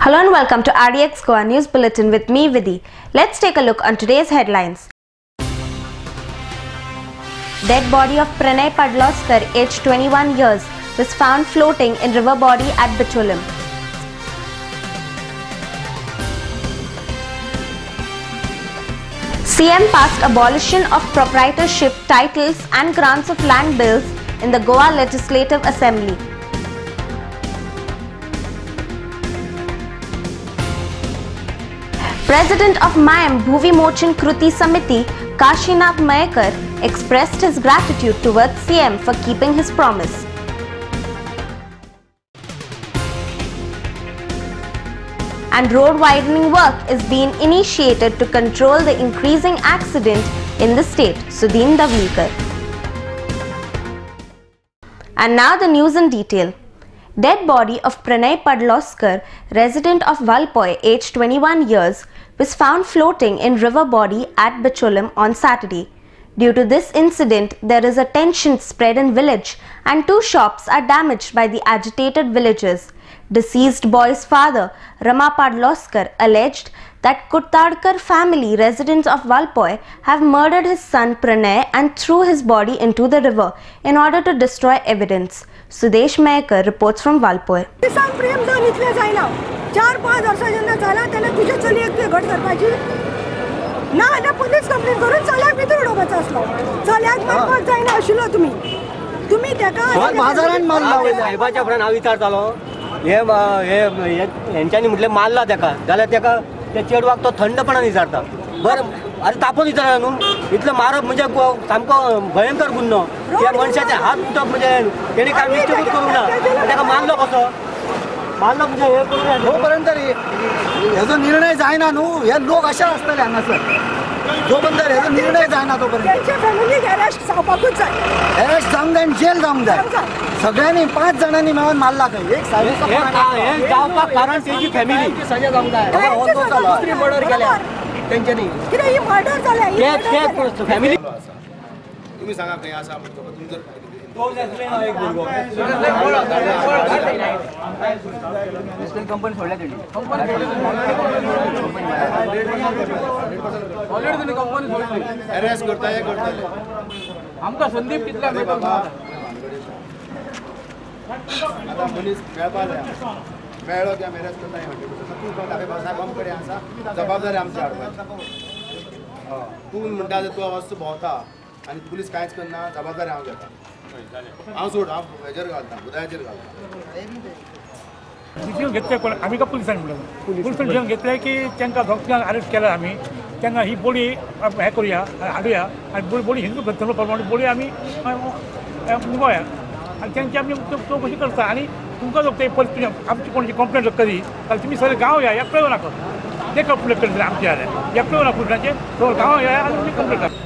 Hello and welcome to RDX Goa News Bulletin with me, Vidhi. Let's take a look on today's headlines. Dead body of Pranay Padloskar, aged 21 years, was found floating in river body at Bicholim. CM passed abolition of proprietorship titles and grants of land bills in the Goa Legislative Assembly. President of Mayam Bhuvi Mochan Kruti Samiti, Kashinath Mayekar, expressed his gratitude towards CM for keeping his promise. And road widening work is being initiated to control the increasing accident in the state. Sudhin Davlikar. And now the news in detail. Dead body of Pranay Padloskar, resident of Valpoi, aged 21 years, was found floating in river body at Bicholim on Saturday. Due to this incident, there is a tension spread in village and 2 shops are damaged by the agitated villagers. Deceased boy's father, Rama Padloskar, alleged that Kurtadkar family residents of Valpoi have murdered his son Pranay and threw his body into the river in order to destroy evidence. Sudesh Mayekar reports from Valpoi. यांच्यानी म्हटले मारला त्याका जाल्यार त्याका ते चेडवाक तो थंडपणा विचारता बरं अरे तापोवन विचारला न्हू इतलं मारप म्हणजे सामको भयंकर गुन्हो त्या मनशाचे हात तुटप म्हणजे तेणी काय मिस्टेकूच करूंक ना त्याका मारलो कसो मारलो म्हणजे हे करून जोपर्यंत हेजो निर्णय जायना न्हू हे लोक अशे आसतले हांगासर जोपर्यंत हेजो निर्णय जायना तोपर्यंत अरेस्ट जावंक जाय जेल जावंक जाय सगळ्यांनी 5 जाणांनी मेळून मारला खंय एक हे जावपाक कारण तेजी फॅमिली सजा जावंक जाय मर्डर केल्या तेंच्यांनी कितें ही मर्डर जाल्या ही फॅमिली तुम्ही सांगा खंय आसा तुमचो कंपनी सोडल्या तेणी ऑलरेडी कंपनी सोडली अरेस्ट करताय आमकां संदीप कितल्या मेळटा आता पोलीस मेळ्ळो की आमी अरेस्ट करताय म्हणटा साहेब आमकडे आसा जबाबदारी आमची हाडपाची तूं म्हणटा तूं वस्त भोंवता आनी पुलीस कांयच करना जबाबदारी हांव घेता हांव सोड हांव हेजेर घालता बुधायचेर घालता डिसिजन घेतले कोण आम्ही का पुलिसांनी म्हणलं पुलिसांनी डिसिजन घेतले की त्यांना दोगांक अरेस्ट केला आम्ही त्यांना ही बॉडी हे करूया हाडूया आणि बॉडी हिंदू धर्म प्रमाणे बॉडी आम्ही निभोया आणि त्यांची आम्ही चौकशी करता आणि तुमकां जर ते परिस्थिती आमची कोणाची कंप्लेंट करी जाल्यार तुम्ही सगळे गांव या एकटो नाका ते कंप्लेंट करतले आमचे जाल्यार एकटो ना पुलिसांचे सगळे गांव या आनी तुमी कंप्लेंट करा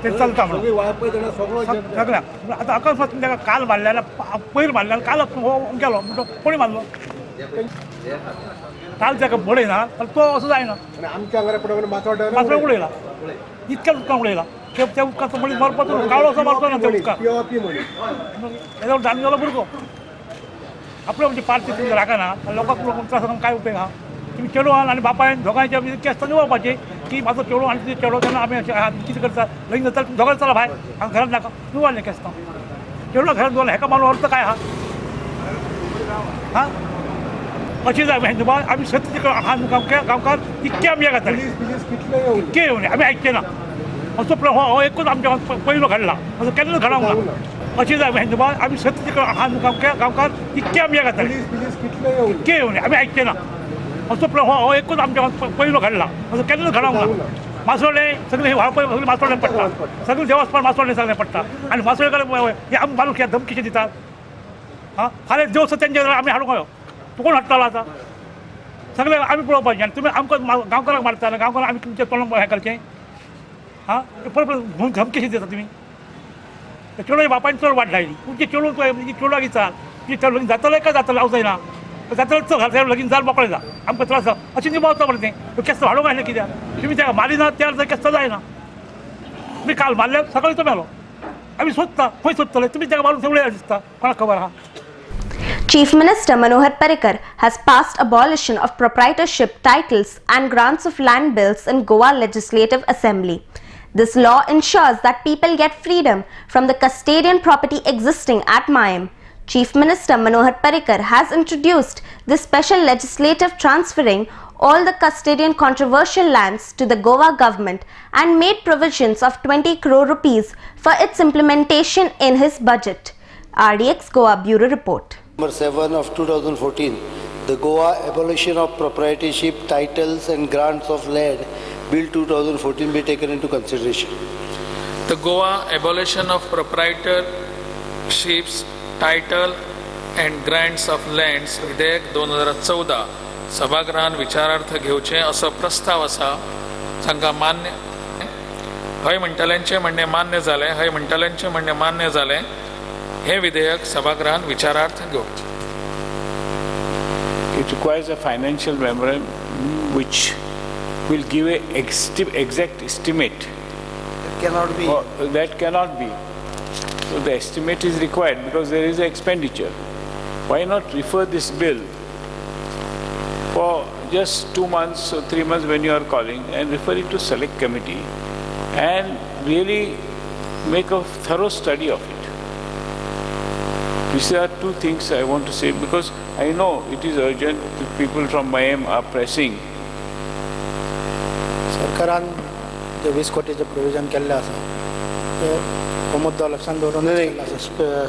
ते चलता म्हणून सगळ्या आता अकस्मात ताका काल मारल्यान पयर मारल्यान काल गेलो कोणी मारलो काल ताका बडयना तो असो जायना आमच्या मात्र उडयला इतक्या उदकां उडयला त्या उदकाचो मनीस मरपाचो कावळो असो मारतो ना त्या उदकाक हेजो धान गेलो भुरगो आपलो म्हणजे पार्टी तुमकां राखना लोकांक त्रास जावन काय उपयोग आहा तुम्ही चेडवान आनी बापायन दोगांयच्या केस निवळपाचे की म्हाजो चेडो आनी तुजें चेडो तेन्ना आमी कितें करता लगीन जाता दोगांय चला भायर हांगा घरांत नाका निवळलें केस चेडो घरांत दवरलें हेका मारून अर्थ काय आहा हां अशी जाय हिंदुबा आमी सत्य आहा गांवकार इतके आमी हे घातले इतके येवन आमी आयकचे ना असो हो एकूच आमच्या पयलो घडला असो केन्ना घडोंक ना अशी जाय हिंदुबा आमी सत्य आहा गांवकार इतके आमी हे घातले इतके येवन आमी आयकचे ना असो हो एकूच आमच्या पयलो घडला असो केन्ना घडोंक ना मासोळे सगळे व्हाळपय सगळे मासोळ्यान पडटा सगळे देवस्थान मासोळ्यान सगळें पडटा आनी मासोळेकार हे आमी माणूस ह्या धमकीचे दितात हां फाल्यां देवस्थ तेंचे आमी हाडूंक खंय तूं कोण हाडटालो आतां सगळे आमी पळोवपाचें आनी तुमी आमकां गांवकारांक मारता गांवकारांक आमी तुमचें तोंडाक हें करचें हां परत धमकेशी दिता तुमी चेडवाच्या बापायन चड वाट लायली तुमचे चेडूं चेडवाक विचार तुजें चेडो लगीन जातलें काय जातलें हांव जायना जातलें चल घाल लगीन जाल मोकळें जा आमकां त्रास जाता अशें निभावता बरें तें केस हाडूंक जायना कित्याक तुमी तेका मारिना त्यार केस जायना तुमी काल मारल्यार सकाळीं तो मेलो आमी सोदता खंय सोदतले तुमी तेका मारून सगळे दिसता कोणाक खबर आहा Chief Minister Manohar Parrikar has passed abolition of proprietorship titles and grants of land bills in Goa Legislative Assembly. This law ensures that people get freedom from the custodian property existing at Mayam. Chief Minister Manohar Parrikar has introduced this special legislative transferring all the custodian controversial lands to the Goa government and made provisions of 20 crore rupees for its implementation in his budget. RDX Goa Bureau Report. Number 7 of 2014, the Goa Abolition of Proprietorship, Titles and Grants of Land Bill 2014 be taken into consideration. The Goa Abolition of Proprietorships, Title and Grants of Lands विधेयक 2014 सभागृहान विचारार्थ घेवचे असो प्रस्ताव आसा तांकां मान्य हय म्हणटल्यांचे म्हणणे मान्य जालें हय म्हणटल्यांचे म्हणणे मान्य जालें हे विधेयक सभागृहान विचारार्थ घेवचे. It requires a financial memorandum which will give a exact estimate. It cannot be. That cannot be. So the estimate is required because there is an expenditure. Why not refer this bill for just 2 months or 3 months when you are calling and refer it to select committee and really make a thorough study of it. These are two things I want to say because I know it is urgent. People from Mayam are pressing. सरकारान जे 20 कोटीचे provision केल्ले आसा ते हो मुद्दो लक्षांत दवरून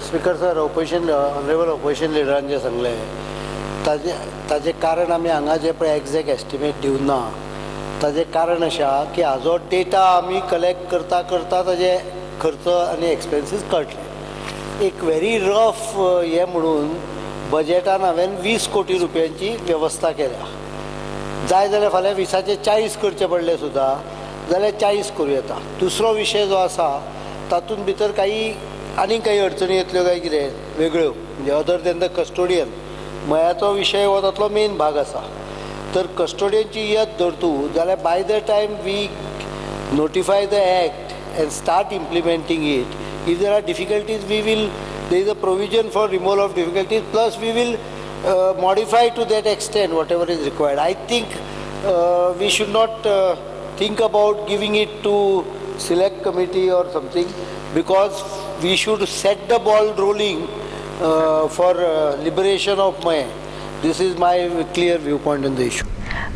speaker sir, honourable opposition लिडरान जे सांगले ताजे कारण आमी हांगा जे पळय एक्झॅक्ट एस्टिमेट दिवं ना ताजे कारण अशें आहा की हाजो डेटा आमी कलेक्ट करता करता ताजे खर्च आनी एक्सपेन्सीस कळटले. एक व्हेरी रफ हे म्हणून बजेटान हांवें 20 कोटी रुपयांची वेवस्था केल्या. जाय जाल्यार फाल्यां 20चे 40 करचे पडले सुद्दां जाल्यार 40 करूं येता. दुसरो विशय जो आसा तातूंत भितर आनी काही अडचणी येतल्यो काय कितें वेगळ्यो म्हणजे अदर दॅन द कस्टोडियन मयाचो विशय हो तातलो मेन भाग आसा. तर कस्टोडियनची यत धरतू जाल्यार by the time we notify the act and start implementing it, if there are difficulties there is a provision for removal of difficulties, plus we will modify to that extent whatever is required. I think we should not think about giving it to select committee or something because we should set the ball rolling for liberation of Mayam. This is my clear viewpoint on the issue.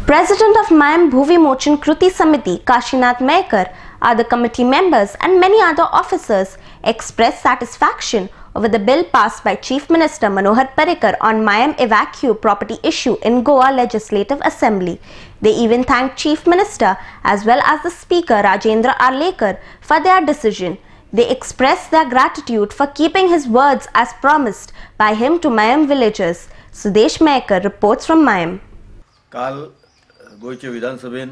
President of Mayam Bhuvi Mochan Kruti Samiti Kashinath Mehkar, other committee members and many other officers expressed satisfaction over the bill passed by Chief Minister Manohar Parrikar on Mayam Evacuee property issue in Goa Legislative Assembly. They even thanked Chief Minister as well as the Speaker Rajendra Arlekar for their decision. They expressed their gratitude for keeping his words as promised by him to Mayam villagers. Sudesh Mehkar reports from Mayam. काल गोयच्या विधानसभेन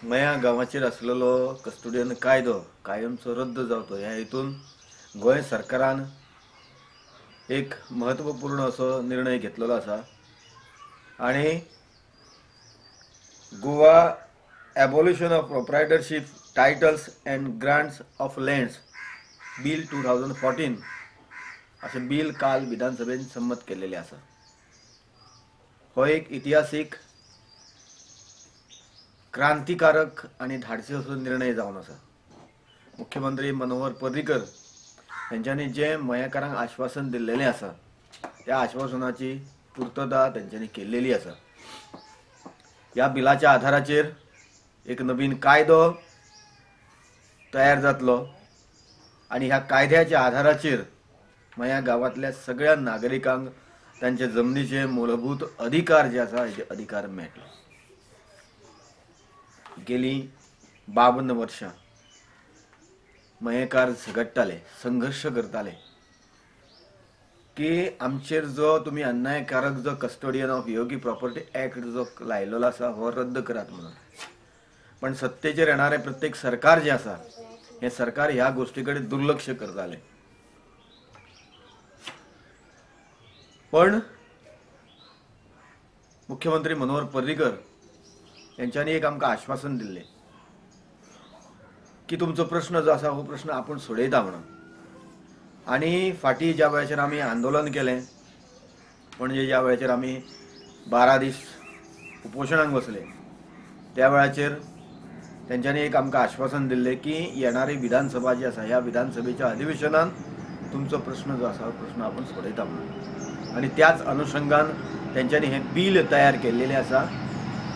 मया गांवाचेर आसलेलो custodian कायदो कायमचो रद्द जावचो ह्या हेतून गोंय सरकारान एक महत्वपूर्ण असो निर्णय घेतलेलो आसा आणि Goa abolition of proprietorship titles and grants of lands bill 2014 अशें बिल काल विधानसभेन संमत केलेलें आसा. हो एक इतिहासीक क्रांतिकारक आणि धाडसी असो निर्णय जावन आसा. मुख्यमंत्री मनोहर पर्रीकर यांच्यानी जे मयेकारांक आश्वासन दिल्लेलें आसा त्या आश्वासनाची पूर्तता त्यांच्यानी केल्लेली आसा. ह्या बिलाच्या आधाराचेर एक नवीन कायदो तयार जातलो आणि ह्या कायद्याच्या आधाराचेर मया गावातल्या सगळ्या नागरिकांक त्यांचे जमनीचे मूलभूत अधिकार जे आसा हे अधिकार मेळटले. गेली 52 वर्षां मयेकार झगडटाले संघर्ष करताले की आमचेर जो तुम्ही अन्यायकारक जो custodian of Yogi property act जो लायलेलो आसा हो रद्द करात म्हणून. पण सत्तेचेर येणारे प्रत्येक सरकार जे आसा हे सरकार ह्या गोष्टीकडे दुर्लक्ष करताले. पण मुख्यमंत्री मनोहर पर्रीकर यांच्यानी एक आमकां आश्वासन दिल्लें की तुमचो प्रश्न जो आसा हो प्रश्न आपण सोडयता म्हणून. आणि फाटी ज्या वेळाचेर आमी आंदोलन केलें पणजे ज्या वेळाचेर आमी 12 दीस उपोशणाक बसले त्या वेळाचेर तेंच्यांनी एक आमकां आश्वासन दिल्लें की येणारी विधानसभा जी आसा ह्या विधानसभेच्या अधिवेशनात तुमचो प्रश्न जो आसा प्रश्न आपण सोडयता म्हणून आणि त्याच अनुषंगान तेंच्यांनी हे बिल तयार केल्लेलें आसा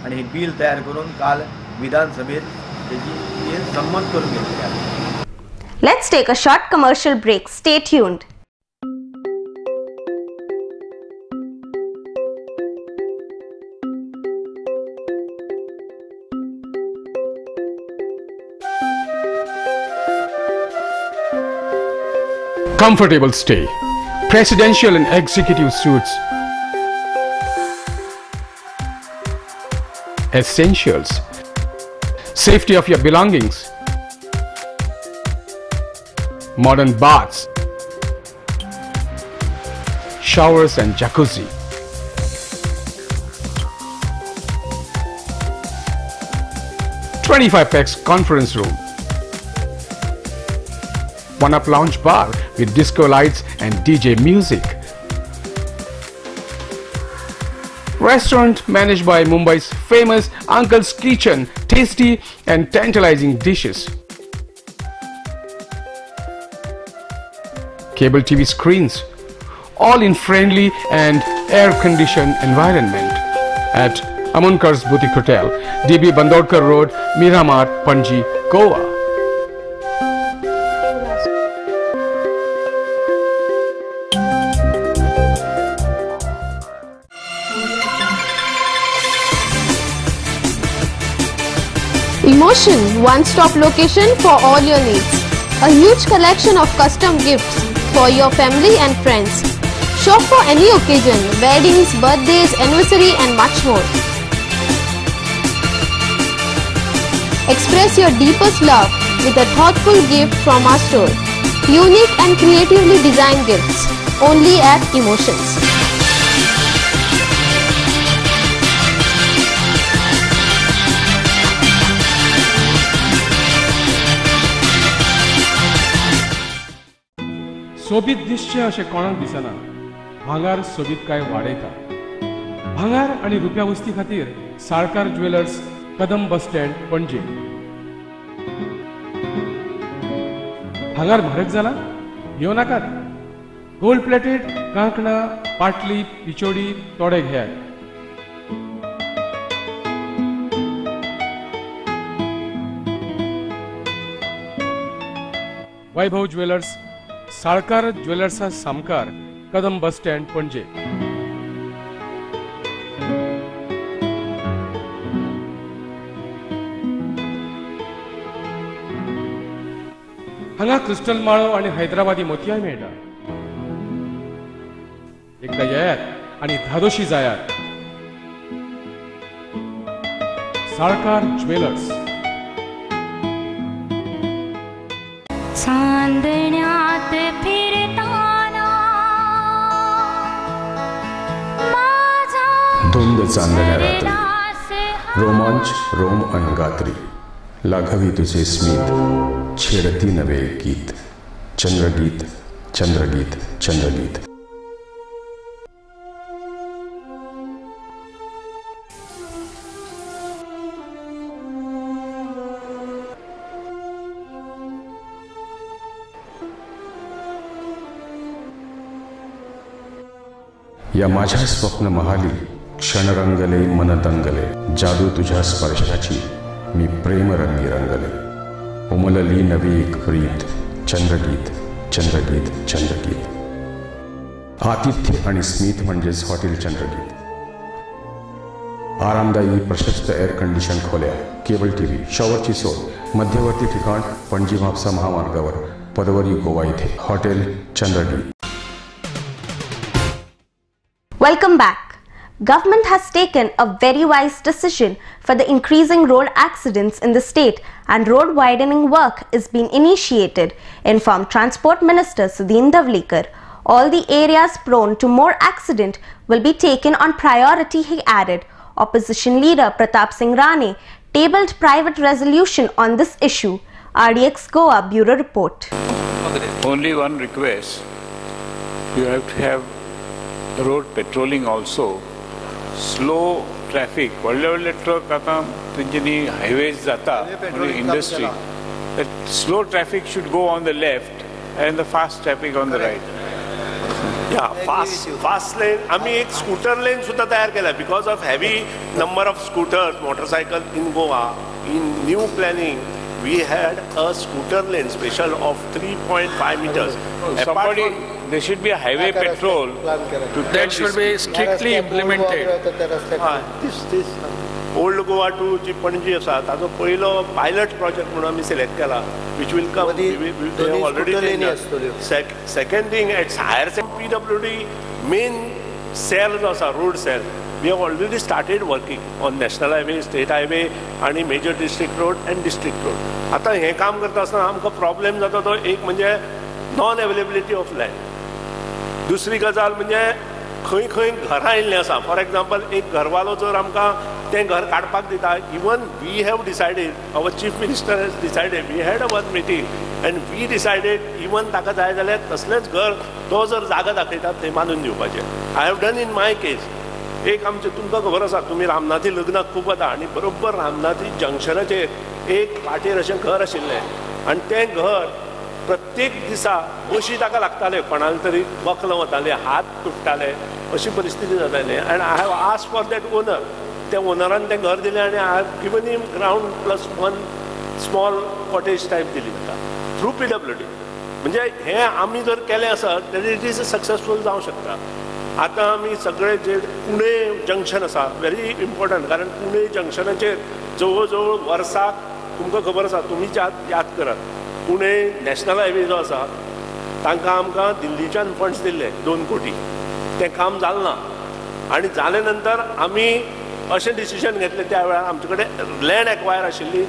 आणि हे बिल तयार करून काल विधानसभेत तेजी संमत करून घेतलेली आसा. Let's take a short commercial break. Stay tuned. Comfortable stay, presidential and executive suites, essentials, safety of your belongings, modern baths, showers and jacuzzi, (25x) conference room, one-up lounge bar with disco lights and DJ music. Restaurant managed by Mumbai's famous Uncle's Kitchen, tasty and tantalizing dishes. Cable TV screens, all in friendly and air-conditioned environment at Amunkar's Boutique Hotel, DB Bandodkar Road, Miramar, Panji, Goa. Emotion, one-stop location for all your needs. A huge collection of custom gifts for your family and friends. Shop for any occasion, weddings, birthdays, anniversary and much more. Express your deepest love with a thoughtful gift from our store. Unique and creatively designed gifts, only at Emotions. सोबीत दिसचे अशें कोणाक दिसना. भांगार सोबीत काय वाडयता. भांगार आणि रुप्या वस्ती खातीर साळकार ज्वेलर्स, कदम बस स्टँड, पणजे. भांगार म्हारग जाला? घेव नाकात. गोल्ड प्लेटेड कांकणां, पाटली, पिचोडी तोडे घेयात. वैभव ज्वेलर्स, साळकार ज्वेलर्सा सामकार, कदम बस स्टँड, पणजे. हांगा क्रिस्टल माळो आणि हैदराबादी मोतियाय मेळटा. एकदा येयात आणि धादोशी जायात. साळकार ज्वेलर्स. चांदण्यात फिरताना धुंद चांदण्या रात्री, रोमांच रोम अनगात्री, लाघवी तुझे स्मित, छेडती नवे गीत, चंद्रगीत चंद्रगीत चंद्रगीत. या माझ्या स्वप्न महाली क्षण रंगले मन दंगले, जादू तुझ्या स्पर्शाची मी प्रेम रंगी रंगले. उमलली नवी एक प्रीत, चंद्रगीत चंद्रगीत चंद्रगीत. आतिथ्य आणि स्मित म्हणजेच हॉटेल चंद्रगीत. आरामदायी प्रशस्त एअर कंडिशन खोल्या, केबल टीव्ही, शॉवरची सोय, मध्यवर्ती ठिकाण पणजी म्हापसा महामार्गावर, पदवरी, गोवा येथे hotel Chandrageet. Welcome back. Government has taken a very wise decision for the increasing road accidents in the state, and road widening work is being initiated, informed Transport Minister Sudhin Davlikar. All the areas prone to more accident will be taken on priority, he added. Opposition leader Pratap Singh Rane tabled private resolution on this issue. RDX Goa Bureau Report. Only one request, you have to have road patrolling also. Slow traffic, व्हडले truck आता तेंच्यानी highways जाता industry, slow traffic should go on the left and the fast traffic on the right. Fast lane आम्ही एक scooter लेन सुद्धा तयार केला because of heavy number of scooters motorcycle in Goa. In new planning we had a scooter lane special of 3.5 meters. There should be a highway patrol. That should be strictly implemented. This old Goa to जी पणजी आसा ताजो पयलो pilot project म्हणून आमी select केला which will come already. Second thing, at higher PWD main cell जो आसा road cell, we have already started working on national highway, state highway आणि major district road and district road. आता हे काम करता आसतना आमकां प्रॉब्लेम जाता तो एक म्हणजे नॉन अवेलेबिलिटी ऑफ लँड. दुसरी गजाल म्हणजे खंय खंय घरां आयिल्लीं आसा. फॉर एग्जाम्पल एक घरवालो जर आमकां तें घर काडपाक दिता, even we have decided, our chief minister has decided, we had a one meeting and we decided even ताका जाय जाल्यार तसलेंच घर तो जर जागा दाखयता थंय बांदून दिवपाचें. I have done in my case. एक आमचें तुमकां खबर आसा, तुमी रामनाथी लग्नाक खूब वता आनी बरोबर रामनाथी जंक्शनाचेर एक वाटेर अशें घर आशिल्लें आनी तें घर प्रत्येक दिसा बशी ताका लागताले, कोणाले तरी वखलां वताले, हात तुटताले, अशी परिस्थिती जाताली. And I have asked for that owner. त्या ओनरान तें घर दिलें आनी I have given him ground plus one small cottage type दिली ताका थ्रू PWD. म्हणजे हें आमी जर केलें आसत जाल्यार इट इज सक्सेसफूल जावंक शकता. आतां आमी सगळे जे पुणे जंक्शन आसा व्हेरी इम्पॉर्टंट, कारण पुणे जंक्शनाचेर जवळ जवळ वर्साक तुमकां खबर आसा, तुमीच याद करात, पुणे नॅशनल हायवे जो आसा तांकां आमकां दिल्लीच्यान फंड्स दिल्ले 2 कोटी. तें काम जालें ना आनी जाले नंतर आमी अशें डिसिजन घेतलें त्या वेळार आमचे कडेन लँड एक्वायर आशिल्ली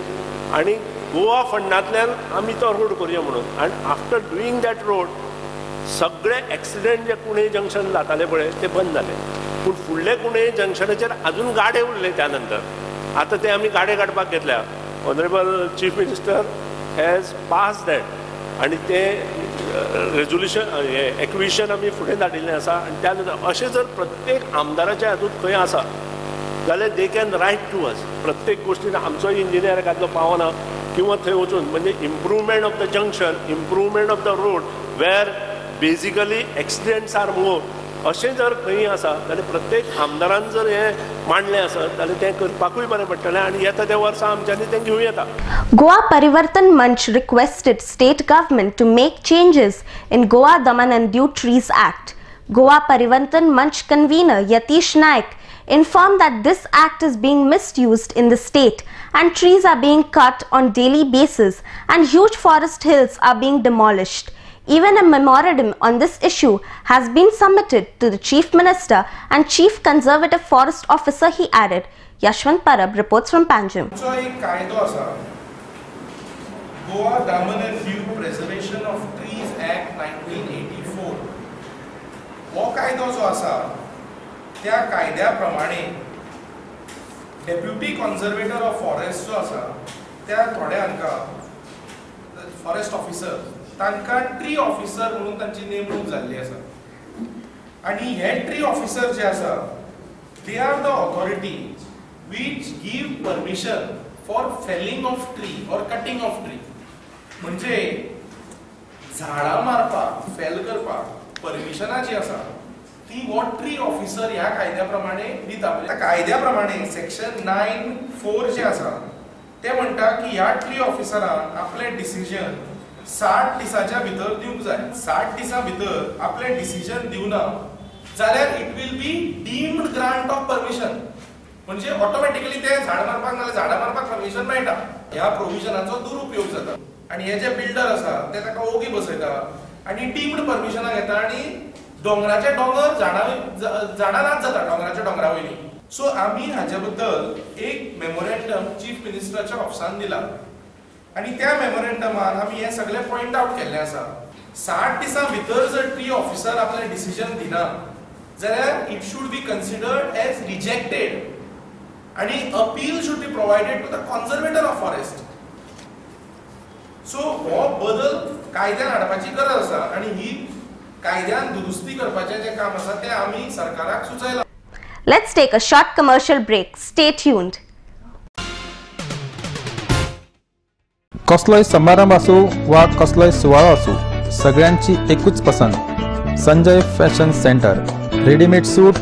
आनी गोवा फंडांतल्यान आमी तो रोड करुया म्हणून. आनी आफ्टर डुईंग दॅट रोड सगळे एक्सिडेंट जे पुणे जंक्शन जाताले पळय ते बंद जाले. पूण फुडले पुणे जंक्शनाचेर अजून गाडे उरले. त्या नंतर आतां ते आमी गाडे काडपाक घेतल्या. Honourable chief minister has pass that आनी ते रेजोल्युशन एक्विशन आमी फुडें धाडिल्लें आसा. आनी त्या नंतर अशें जर प्रत्येक आमदाराच्या हातूंत खंय आसा जाल्यार they can write to us. प्रत्येक गोश्टीन आमचो इंजिनियर एकादलो पावना किंवा थंय वचून म्हणजे improvement of the junction, improvement of the road वेर बेसिकली एक्सिडेंट्स आर मोर, अशें जर खंय आसा जाल्यार प्रत्येक आमदारान जर हें मांडलें आसत जाल्यार तें करपाकूय बरें पडटलें आनी येता त्या वर्सा आमच्यांनी तें घेवं येता. Goa Parivartan Manch requested state government to make changes in Goa Daman and Diu Trees Act. Goa Parivartan Manch convener Yatish Naik informed that this act is being misused in the state and trees are being cut on daily basis and huge forest hills are being demolished. Even a memorandum on this issue has been submitted to the Chief Minister and Chief Conservative Forest Officer, he added. Yashwant Parab reports from Panjim. Goa Daman and Diu Preservation of Trees Act 1984. हो कायदो जो आसा त्या कायद्या प्रमाणे deputy conservator of forest जो आसा त्या थोड्यांका फॉरेस्ट ऑफिसर तांकां ट्री ऑफिसर म्हणून तांची नेमणूक जाल्ली आसा. आनी हे ट्री ऑफिसर जे आसा they are the authority which give permission for felling of tree or cutting of tree. म्हणजे झाडां मारपाक फेल करपाक परमिशनां जी आसा ती हो ट्री ऑफिसर ह्या कायद्या प्रमाणे दिता. कायद्या प्रमाणे सेक्शन 9(4) जे आसा ते म्हणटा की ह्या ट्री ऑफिसरान आपले डिसिजन 60 दिसाच्या भितर दिवंक जाय. 60 दिसां भितर आपले डिसिजन दिवना जाल्यार it will be deemed grant of permission. म्हणजे ऑटोमॅटिकली ते झाड मारपाक नाल्यार झाडां मारपाक परमिशन मेळटा. ह्या प्रोविजनाचो दुरुपयोग जाता आनी हे जे बिल्डर आसा ते ताका ओगी बसयता आनी डीम्ड परमिशनां घेता आनी दोंगराचे दोंगर झाडां नाच जाता दोंगराच्या दोंगरा वयली. सो आमी हाचे बद्दल एक मेमोरेंडम चीफ मिनिस्टराच्या ऑफिसान दिला आनी त्या मेमोरेंडमान आमी हे सगळे पॉइंट आउट केल्ले आसा. 60 दिसां भितर जर ट्री ऑफिसर आपले डिसिजन दिना जाल्यार it should be considered as rejected आणि appeal should be provided to the conservator of forest. सो हो बदल कायद्यान हाडपाची गरज आसा आनी ही कायद्यान दुरुस्ती करपाचें जें काम आसा तें आमी सरकाराक सुचयलां. Let's take a short commercial break. Stay tuned. कसलोय समारंभ आसूं वा कसलोय सुवाळो आसूं सगळ्यांची एकूच पसंत Sanjay fashion centre. Readymade suit,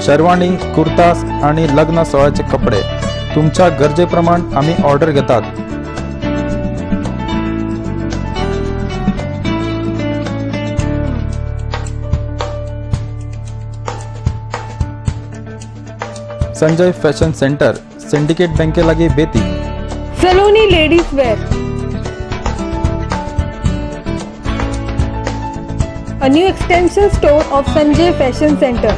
sherwani, kurtas आणि लग्न सोहळ्याचे कपडे तुमच्या गरजेप्रमाण आम्ही ऑर्डर घेतात. संजय फॅशन सेंटर, सिंडिकेट बँके लागी बेती. Saloni ladies wear, a new extension store of Sanjay Fashion Center,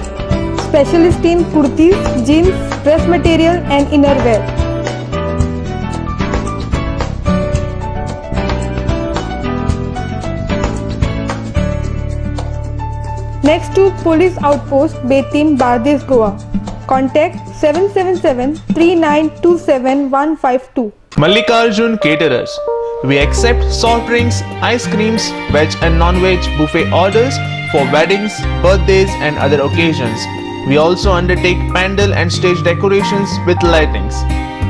specialist in kurtis, jeans, dress material and innerwear. Next to Police Outpost, Betim, Bardes, Goa. Contact 777-3927-152. Mallikarjun Caterers. We accept soft drinks, ice creams, veg and non-veg buffet orders for weddings, birthdays and other occasions. We also undertake pandal and stage decorations with lightings.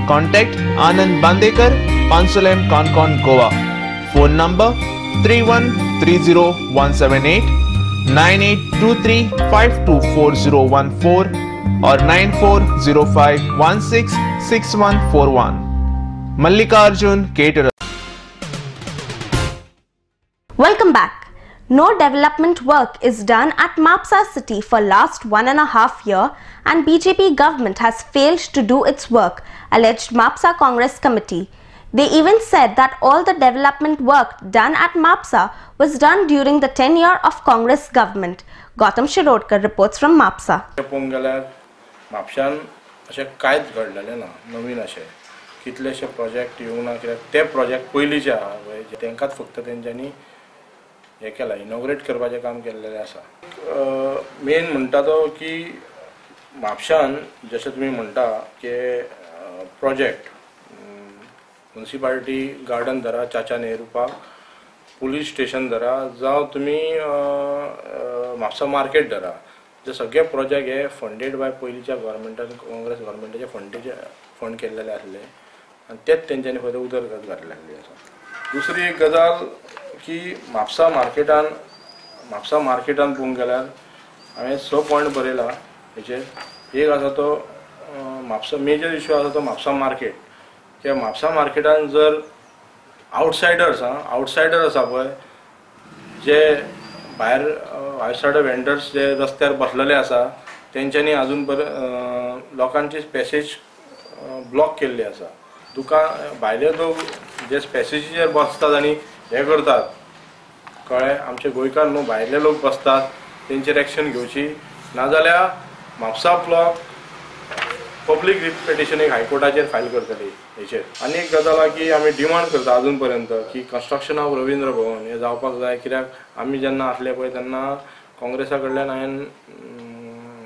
Contact Anand Bandekar, Pansalam, Concon, Goa. Phone number 3130-178, 9823524014 or 9405166141. Mallikarjun Caterers. Welcome back. No development work is done at Mapsa city for last 1.5 years and BJP government has failed to do its work, alleged Mapsa Congress committee. They even said that all the development work done at Mapsa was done during the tenure of Congress government. Gautam Shirodkar reports from Mapsa. म्हापशान अशें कांयच घडलेलें ना नवीन अशें कितलेशे project येवंक ना कित्याक ते project पयलींचे आहा पळय तांकांच फक्त तेंच्यांनी हें केलां इनॉग्रेट करपाचें काम केल्लेलें आसा. मेन म्हणटा तो की म्हापशान जशें तुमी म्हणटा की प्रोजेक्ट म्युनिसिपालिटी गार्डन धरा, चाचा नेहरू पार्क, पुलीस स्टेशन धरा जावं तुमी म्हापसा मार्केट धरा, जे सगळे प्रोजेक्ट हे फंडेड बाय पयलींच्या गव्हर्मेंटान काँग्रेस गव्हर्मेंटाचे फंड केल्लेले आसले आनी तेच तेंच्यांनी फक्त उदरगत घातलेली आसा. दुसरी एक गजाल की म्हापसा मार्केटान पळोवंक गेल्यार हांवें 6 पॉयंट बरयला हेचेर. एक आसा तो म्हापसा मेजर इश्यू आसा तो म्हापसा मार्केट. कित्याक म्हापसा मार्केटान जर आवटसायडर आसा पळय जे भायर आवटसायडर वेंडर्स जे रस्त्यार बसलेले आसा तेंच्यांनी अजून लोकांची पॅसेज ब्लॉक केल्ली आसा. भायले लोक जे पॅसेजीचेर बसतात आनी हे करतात कळ्ळें, आमचे गोंयकार न्हू भायले लोक बसतात तेंचेर एक्शन घेवची नाजाल्यार म्हापसा ब्लॉक पब्लीक पिटिशन एक हायकोर्टाचेर फायल करतली हेचेर. आनी एक गजाल आहा की आमी डिमांड करता अजून पर्यंत की कन्स्ट्रक्शन ऑफ रवींद्र भवन हें जावपाक जाय. कित्याक आमी जेन्ना आसले पळय तेन्ना काँग्रेसा कडल्यान हांवें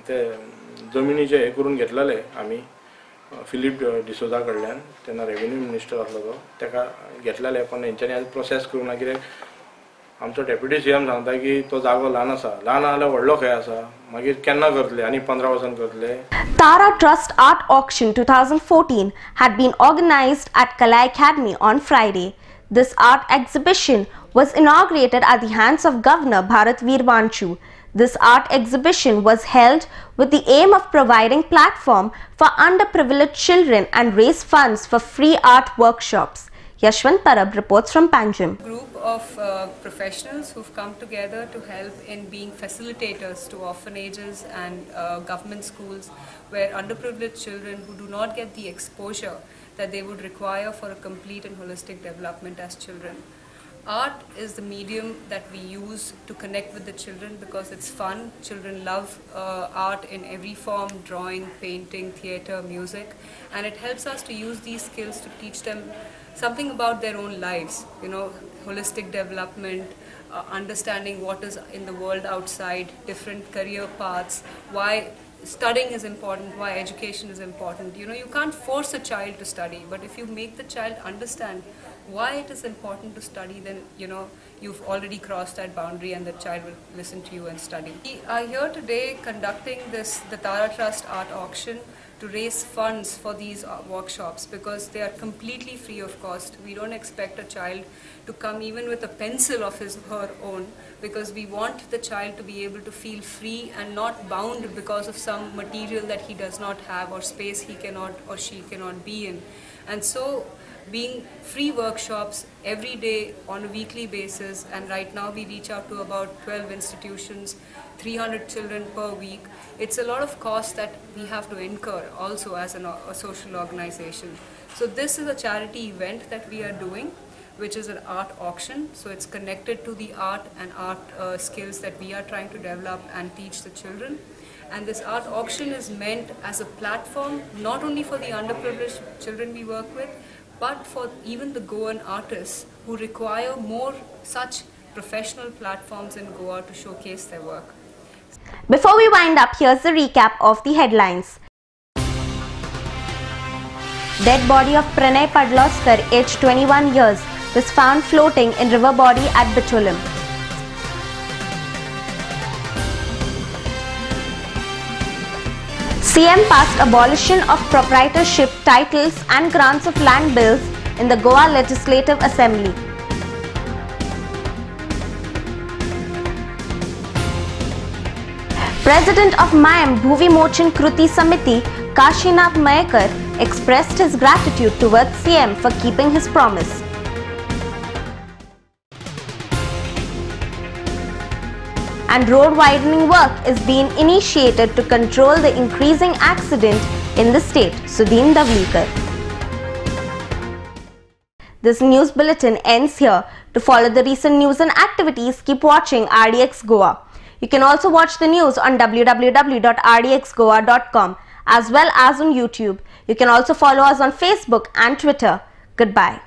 ते जमिनीचे हे करून घेतलेले आमी फिलीप डिसोजा कडल्यान, तेन्ना रेव्हेन्यू मिनिस्टर आसलो तो, ताका घेतलेले पण हेंच्यांनी आजून प्रोसेस करूं ना. कित्याक आमचो डेप्युटी सीएम सांगता की तो जागो ल्हान आसा, ल्हान जाल्यार व्हडलो खंय आसा, मागीर केन्ना करतले आनी 15 वर्सान करतले. Tara Trust Art Auction 2014 had been organized at Kala Academy on Friday. This art exhibition was inaugurated at the hands of Governor Bharat Veer Vanchu. This art exhibition was held with the aim of providing platform for underprivileged children and raise funds for free art workshops. Yashwant Parab reports from Panjim. Group of professionals who've come together to help in being facilitators to orphanages and government schools where underprivileged children who do not get the exposure that they would require for a complete and holistic development as children. Art is the medium that we use to connect with the children because it's fun. Children love art in every form, drawing, painting, theatre, music, and it helps us to use these skills to teach them something about their own lives, you know, holistic development, understanding what is in the world outside, different career paths, why studying is important, why education is important. You know, you can't force a child to study, but if you make the child understand why it is important to study, then you've already crossed that boundary and the child will listen to you and study. We are here today conducting the Tara Trust Art Auction to raise funds for these workshops because they are completely free of cost. We don't expect a child to come even with a pencil of his or her own, because we want the child to be able to feel free and not bound because of some material that he does not have or space he cannot or she cannot be in. And so being free workshops every day on a weekly basis, and right now we reach out to about 12 institutions, 300 children per week. It's a lot of cost that we have to incur also as a social organization. So this is a charity event that we are doing, which is an art auction. So it's connected to the art and art skills that we are trying to develop and teach the children. And this art auction is meant as a platform not only for the underprivileged children we work with, but for even the Goan artists who require more such professional platforms in Goa to showcase their work. Before we wind up, here's the recap of the headlines. Dead body of Pranay Padloskar, aged 21 years, was found floating in river body at Bicholim. CM passed abolition of proprietorship titles and grants of land bills in the Goa Legislative Assembly. President of Mayam Bhuvi Mochan Kruti Samiti, Kashinath Mayekar, expressed his gratitude towards CM for keeping his promise. And road widening work is being initiated to control the increasing accident in the state. Sudhin Davlikar. This news bulletin ends here. To follow the recent news and activities, keep watching RDX Goa. You can also watch the news on www.rdxgoa.com as well as on YouTube. You can also follow us on Facebook and Twitter. Goodbye.